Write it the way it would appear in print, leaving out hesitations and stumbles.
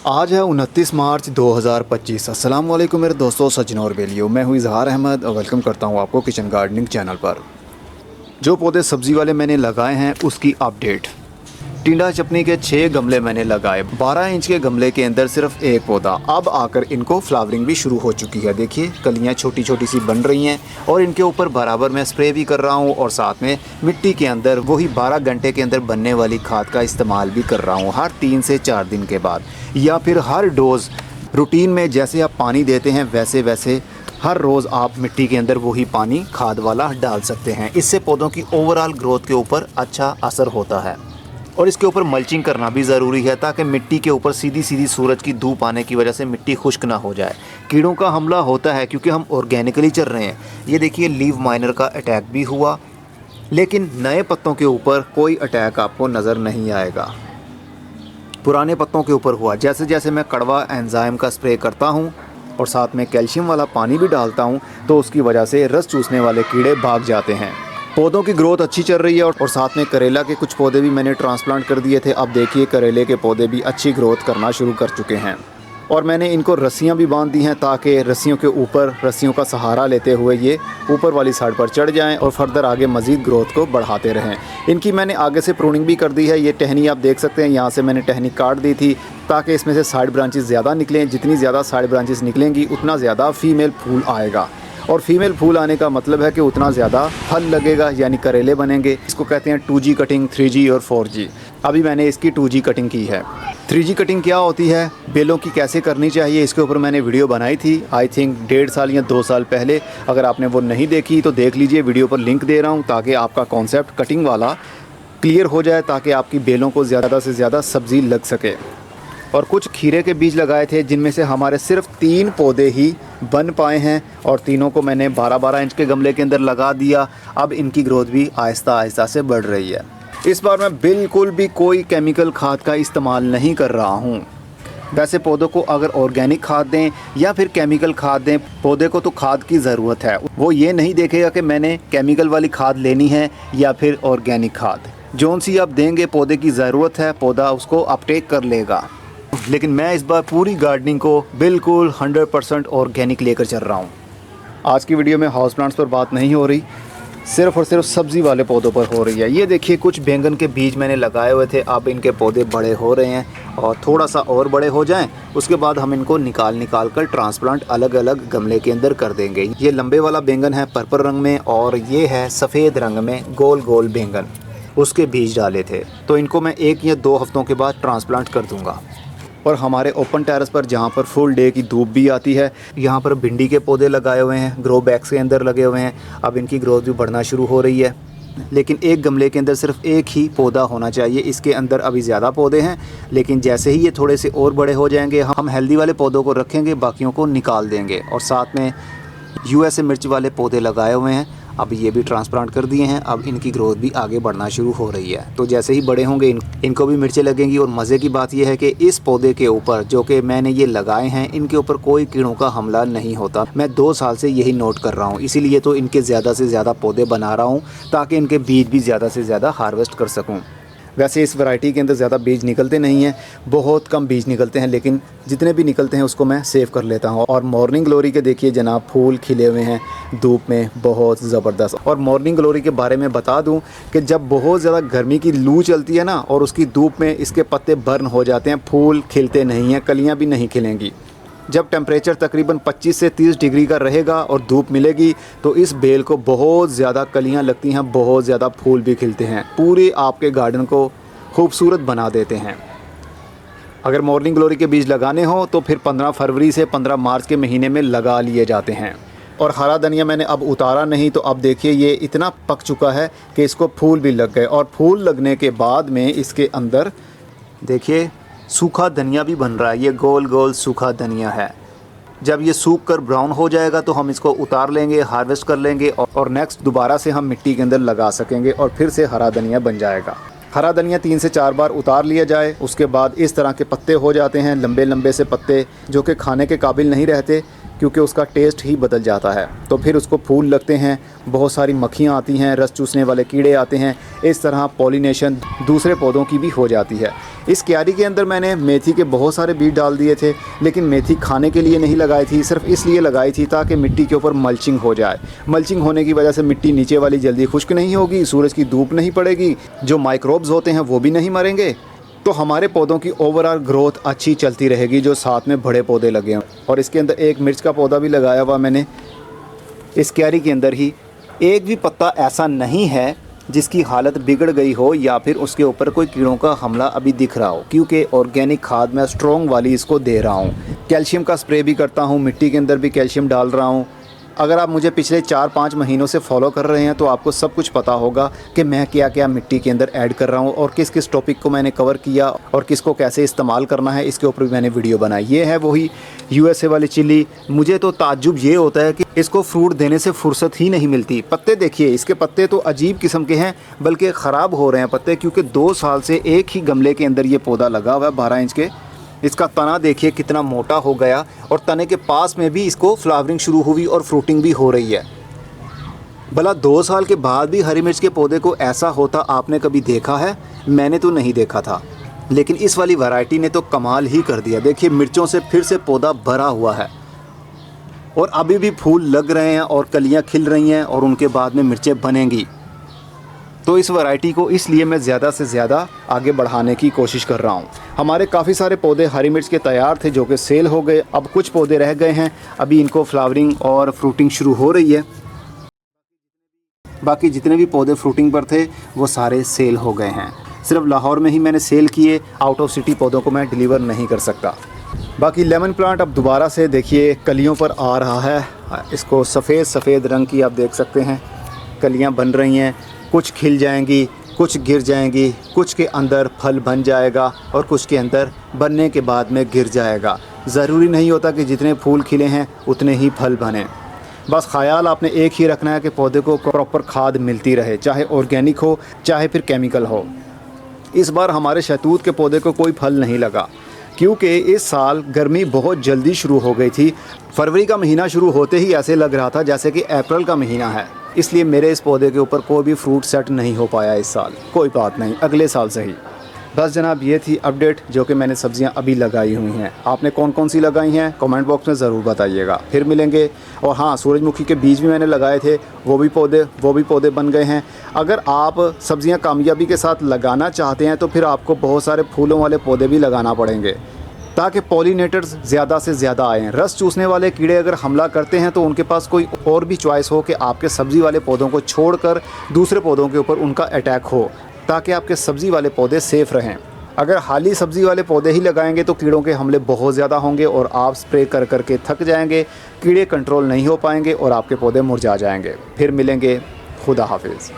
आज है 29 मार्च 2025। अस्सलाम वालेकुम मेरे दोस्तों, सज्जनों और बेलियों। मैं हूँ इजहार अहमद और वेलकम करता हूँ आपको किचन गार्डनिंग चैनल पर। जो पौधे सब्ज़ी वाले मैंने लगाए हैं उसकी अपडेट। टिंडा चपनी के 6 गमले मैंने लगाए। 12 इंच के गमले के अंदर सिर्फ एक पौधा। अब आकर इनको फ्लावरिंग भी शुरू हो चुकी है। देखिए कलियाँ छोटी छोटी सी बन रही हैं और इनके ऊपर बराबर मैं स्प्रे भी कर रहा हूँ और साथ में मिट्टी के अंदर वही 12 घंटे के अंदर बनने वाली खाद का इस्तेमाल भी कर रहा हूँ हर 3 से 4 दिन के बाद, या फिर हर डोज़ रूटीन में जैसे आप पानी देते हैं वैसे वैसे हर रोज़ आप मिट्टी के अंदर वही पानी खाद वाला डाल सकते हैं। इससे पौधों की ओवरऑल ग्रोथ के ऊपर अच्छा असर होता है। और इसके ऊपर मल्चिंग करना भी ज़रूरी है ताकि मिट्टी के ऊपर सीधी सीधी सूरज की धूप आने की वजह से मिट्टी खुश्क ना हो जाए। कीड़ों का हमला होता है क्योंकि हम ऑर्गेनिकली चल रहे हैं। ये देखिए लीव माइनर का अटैक भी हुआ, लेकिन नए पत्तों के ऊपर कोई अटैक आपको नज़र नहीं आएगा। पुराने पत्तों के ऊपर हुआ। जैसे जैसे मैं कड़वा एंजाइम का स्प्रे करता हूँ और साथ में कैल्शियम वाला पानी भी डालता हूँ तो उसकी वजह से रस चूसने वाले कीड़े भाग जाते हैं। पौधों की ग्रोथ अच्छी चल रही है और साथ में करेला के कुछ पौधे भी मैंने ट्रांसप्लांट कर दिए थे। अब देखिए करेले के पौधे भी अच्छी ग्रोथ करना शुरू कर चुके हैं और मैंने इनको रस्सियां भी बांध दी हैं ताकि रस्सियों के ऊपर रस्सियों का सहारा लेते हुए ये ऊपर वाली साइड पर चढ़ जाएं और फर्दर आगे मज़ीद ग्रोथ को बढ़ाते रहें। इनकी मैंने आगे से प्रूनिंग भी कर दी है। ये टहनी आप देख सकते हैं, यहाँ से मैंने टहनी काट दी थी ताकि इसमें से साइड ब्रांचेस ज़्यादा निकलें। जितनी ज़्यादा साइड ब्रांचेस निकलेंगी उतना ज़्यादा फीमेल फूल आएगा और फीमेल फूल आने का मतलब है कि उतना ज़्यादा फल लगेगा, यानी करेले बनेंगे। इसको कहते हैं 2G कटिंग, 3G और 4G। अभी मैंने इसकी 2G कटिंग की है। 3G कटिंग क्या होती है, बेलों की कैसे करनी चाहिए, इसके ऊपर मैंने वीडियो बनाई थी आई थिंक 1.5 साल या 2 साल पहले। अगर आपने वो नहीं देखी तो देख लीजिए, वीडियो पर लिंक दे रहा हूँ ताकि आपका कॉन्सेप्ट कटिंग वाला क्लियर हो जाए, ताकि आपकी बेलों को ज़्यादा से ज़्यादा सब्ज़ी लग सके। और कुछ खीरे के बीज लगाए थे जिनमें से हमारे सिर्फ 3 पौधे ही बन पाए हैं और तीनों को मैंने 12-12 इंच के गमले के अंदर लगा दिया। अब इनकी ग्रोथ भी आहिस्ता आहिस्ता से बढ़ रही है। इस बार मैं बिल्कुल भी कोई केमिकल खाद का इस्तेमाल नहीं कर रहा हूँ। वैसे पौधों को अगर ऑर्गेनिक खाद दें या फिर केमिकल खाद दें, पौधे को तो खाद की ज़रूरत है। वो ये नहीं देखेगा कि मैंने केमिकल वाली खाद लेनी है या फिर ऑर्गेनिक खाद। जौन सी आप देंगे पौधे की ज़रूरत है, पौधा उसको अपटेक कर लेगा। लेकिन मैं इस बार पूरी गार्डनिंग को बिल्कुल 100% ऑर्गेनिक लेकर चल रहा हूँ। आज की वीडियो में हाउस प्लांट्स पर बात नहीं हो रही, सिर्फ़ और सिर्फ सब्ज़ी वाले पौधों पर हो रही है। ये देखिए कुछ बैंगन के बीज मैंने लगाए हुए थे, अब इनके पौधे बड़े हो रहे हैं और थोड़ा सा और बड़े हो जाएं उसके बाद हम इनको निकाल कर ट्रांसप्लांट अलग अलग गमले के अंदर कर देंगे। ये लंबे वाला बैंगन है पर्पल रंग में और ये है सफ़ेद रंग में गोल गोल बैंगन, उसके बीज डाले थे। तो इनको मैं 1 या 2 हफ्तों के बाद ट्रांसप्लांट कर दूँगा। और हमारे ओपन टेरेस पर जहाँ पर फुल डे की धूप भी आती है, यहाँ पर भिंडी के पौधे लगाए हुए हैं, ग्रो बैग्स के अंदर लगे हुए हैं। अब इनकी ग्रोथ भी बढ़ना शुरू हो रही है, लेकिन एक गमले के अंदर सिर्फ एक ही पौधा होना चाहिए। इसके अंदर अभी ज़्यादा पौधे हैं, लेकिन जैसे ही ये थोड़े से और बड़े हो जाएंगे हम हेल्दी वाले पौधों को रखेंगे, बाकियों को निकाल देंगे। और साथ में USA मिर्च वाले पौधे लगाए हुए हैं, अब ये भी ट्रांसप्लांट कर दिए हैं। अब इनकी ग्रोथ भी आगे बढ़ना शुरू हो रही है। तो जैसे ही बड़े होंगे इनको भी मिर्चें लगेंगी। और मज़े की बात यह है कि इस पौधे के ऊपर जो कि मैंने ये लगाए हैं, इनके ऊपर कोई कीड़ों का हमला नहीं होता। मैं 2 साल से यही नोट कर रहा हूँ, इसीलिए तो इनके ज़्यादा से ज़्यादा पौधे बना रहा हूँ ताकि इनके बीज भी ज़्यादा से ज़्यादा हार्वेस्ट कर सकूँ। वैसे इस वैरायटी के अंदर ज़्यादा बीज निकलते नहीं हैं, बहुत कम बीज निकलते हैं, लेकिन जितने भी निकलते हैं उसको मैं सेव कर लेता हूँ। और मॉर्निंग ग्लोरी के देखिए जनाब फूल खिले हुए हैं धूप में, बहुत ज़बरदस्त। और मॉर्निंग ग्लोरी के बारे में बता दूँ कि जब बहुत ज़्यादा गर्मी की लू चलती है ना और उसकी धूप में इसके पत्ते बर्न हो जाते हैं, फूल खिलते नहीं हैं, कलियाँ भी नहीं खिलेंगी। जब टेम्परेचर तकरीबन 25 से 30 डिग्री का रहेगा और धूप मिलेगी तो इस बेल को बहुत ज़्यादा कलियां लगती हैं, बहुत ज़्यादा फूल भी खिलते हैं, पूरे आपके गार्डन को खूबसूरत बना देते हैं। अगर मॉर्निंग ग्लोरी के बीज लगाने हो तो फिर 15 फरवरी से 15 मार्च के महीने में लगा लिए जाते हैं। और हरा धनिया मैंने अब उतारा नहीं, तो अब देखिए ये इतना पक चुका है कि इसको फूल भी लग गए। और फूल लगने के बाद में इसके अंदर देखिए सूखा धनिया भी बन रहा है। ये गोल गोल सूखा धनिया है। जब ये सूख कर ब्राउन हो जाएगा तो हम इसको उतार लेंगे, हार्वेस्ट कर लेंगे और नेक्स्ट दोबारा से हम मिट्टी के अंदर लगा सकेंगे और फिर से हरा धनिया बन जाएगा। हरा धनिया 3 से 4 बार उतार लिया जाए, उसके बाद इस तरह के पत्ते हो जाते हैं, लंबे लंबे से पत्ते जो कि खाने के काबिल नहीं रहते, क्योंकि उसका टेस्ट ही बदल जाता है। तो फिर उसको फूल लगते हैं, बहुत सारी मक्खियाँ आती हैं, रस चूसने वाले कीड़े आते हैं। इस तरह पॉलिनेशन दूसरे पौधों की भी हो जाती है। इस क्यारी के अंदर मैंने मेथी के बहुत सारे बीज डाल दिए थे, लेकिन मेथी खाने के लिए नहीं लगाई थी, सिर्फ इसलिए लगाई थी ताकि मिट्टी के ऊपर मल्चिंग हो जाए। मल्चिंग होने की वजह से मिट्टी नीचे वाली जल्दी खुश्क नहीं होगी, सूरज की धूप नहीं पड़ेगी, जो माइक्रोब्स होते हैं वो भी नहीं मरेंगे, तो हमारे पौधों की ओवरऑल ग्रोथ अच्छी चलती रहेगी, जो साथ में बड़े पौधे लगे हैं। और इसके अंदर एक मिर्च का पौधा भी लगाया हुआ मैंने इस क्यारी के अंदर ही। एक भी पत्ता ऐसा नहीं है जिसकी हालत बिगड़ गई हो या फिर उसके ऊपर कोई कीड़ों का हमला अभी दिख रहा हो, क्योंकि ऑर्गेनिक खाद मैं स्ट्रॉन्ग वाली इसको दे रहा हूँ। कैल्शियम का स्प्रे भी करता हूँ, मिट्टी के अंदर भी कैल्शियम डाल रहा हूँ। अगर आप मुझे पिछले 4-5 महीनों से फॉलो कर रहे हैं तो आपको सब कुछ पता होगा कि मैं क्या क्या मिट्टी के अंदर ऐड कर रहा हूँ और किस किस टॉपिक को मैंने कवर किया और किसको कैसे इस्तेमाल करना है, इसके ऊपर भी मैंने वीडियो बनाई। ये है वही USA वाली चिल्ली। मुझे तो ताज्जुब ये होता है कि इसको फ्रूट देने से फुर्सत ही नहीं मिलती। पत्ते देखिए, इसके पत्ते तो अजीब किस्म के हैं, बल्कि ख़राब हो रहे हैं पत्ते, क्योंकि 2 साल से एक ही गमले के अंदर ये पौधा लगा हुआ है 12 इंच के। इसका तना देखिए कितना मोटा हो गया और तने के पास में भी इसको फ्लावरिंग शुरू हुई और फ्रूटिंग भी हो रही है। भला 2 साल के बाद भी हरी मिर्च के पौधे को ऐसा होता आपने कभी देखा है? मैंने तो नहीं देखा था, लेकिन इस वाली वैरायटी ने तो कमाल ही कर दिया। देखिए मिर्चों से फिर से पौधा भरा हुआ है और अभी भी फूल लग रहे हैं और कलियां खिल रही हैं और उनके बाद में मिर्चें बनेंगी। तो इस वैरायटी को इसलिए मैं ज़्यादा से ज़्यादा आगे बढ़ाने की कोशिश कर रहा हूँ। हमारे काफ़ी सारे पौधे हरी मिर्च के तैयार थे जो कि सेल हो गए। अब कुछ पौधे रह गए हैं, अभी इनको फ्लावरिंग और फ्रूटिंग शुरू हो रही है। बाकी जितने भी पौधे फ्रूटिंग पर थे वो सारे सेल हो गए हैं। सिर्फ लाहौर में ही मैंने सेल किए, आउट ऑफ सिटी पौधों को मैं डिलीवर नहीं कर सकता। बाकी लेमन प्लांट अब दोबारा से देखिए कलियों पर आ रहा है। इसको सफ़ेद रंग की आप देख सकते हैं, कलियाँ बन रही हैं। कुछ खिल जाएंगी, कुछ गिर जाएंगी, कुछ के अंदर फल बन जाएगा और कुछ के अंदर बनने के बाद में गिर जाएगा। ज़रूरी नहीं होता कि जितने फूल खिले हैं उतने ही फल बने। बस ख्याल आपने एक ही रखना है कि पौधे को प्रॉपर खाद मिलती रहे, चाहे ऑर्गेनिक हो चाहे फिर केमिकल हो। इस बार हमारे शहतूत के पौधे को कोई फल नहीं लगा, क्योंकि इस साल गर्मी बहुत जल्दी शुरू हो गई थी। फरवरी का महीना शुरू होते ही ऐसे लग रहा था जैसे कि अप्रैल का महीना है, इसलिए मेरे इस पौधे के ऊपर कोई भी फ्रूट सेट नहीं हो पाया इस साल। कोई बात नहीं, अगले साल से ही। बस जनाब ये थी अपडेट जो कि मैंने सब्जियां अभी लगाई हुई हैं। आपने कौन कौन सी लगाई हैं कमेंट बॉक्स में ज़रूर बताइएगा। फिर मिलेंगे। और हाँ, सूरजमुखी के बीज भी मैंने लगाए थे, वो भी पौधे बन गए हैं। अगर आप सब्जियां कामयाबी के साथ लगाना चाहते हैं तो फिर आपको बहुत सारे फूलों वाले पौधे भी लगाना पड़ेंगे ताकि पॉलिनेटर्स ज़्यादा से ज़्यादा आएँ। रस चूसने वाले कीड़े अगर हमला करते हैं तो उनके पास कोई और भी चॉइस हो कि आपके सब्ज़ी वाले पौधों को छोड़कर दूसरे पौधों के ऊपर उनका अटैक हो, ताकि आपके सब्ज़ी वाले पौधे सेफ़ रहें। अगर हाली सब्ज़ी वाले पौधे ही लगाएंगे तो कीड़ों के हमले बहुत ज़्यादा होंगे और आप स्प्रे कर करके थक जाएंगे, कीड़े कंट्रोल नहीं हो पाएंगे और आपके पौधे मुरझा जाएंगे। फिर मिलेंगे। खुदा हाफिज़।